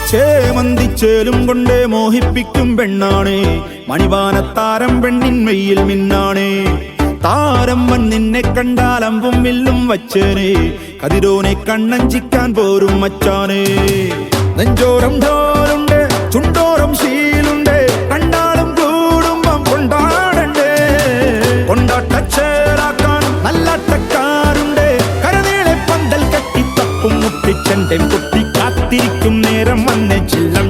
ചേമന്തിച്ചേലും കൊണ്ടേ മോഹിപ്പിക്കും പെണ്ണാണേ, മണിവാനത്താരം പെണ്ണിൻ മെയ്യിൽ മിന്നാണേ. താരം വൻ നിന്നെ കണ്ടാൽ അമ്പും വില്ലും വച്ചേനെ, കതിരോനെ കണ്ണഞ്ചിക്കാൻ പോരും മച്ചാനേ. നെഞ്ചോരം ധോലുണ്ട്, ചുണ്ടോരം ശീലുണ്ട്, കണ്ടാളും കൂടുമ്പം കൊണ്ടാടണ്ടേ. കൊണ്ടാട്ടച്ചേലാക്കാൻ നല്ലാട്ടക്കാരുണ്ട്, കരനീളെ പന്തൽ കെട്ടി തപ്പും മുട്ടിച്ചെണ്ടൻ കുട്ടി കാത്തിരിക്കും നേരം വന്ന് ചില്ലം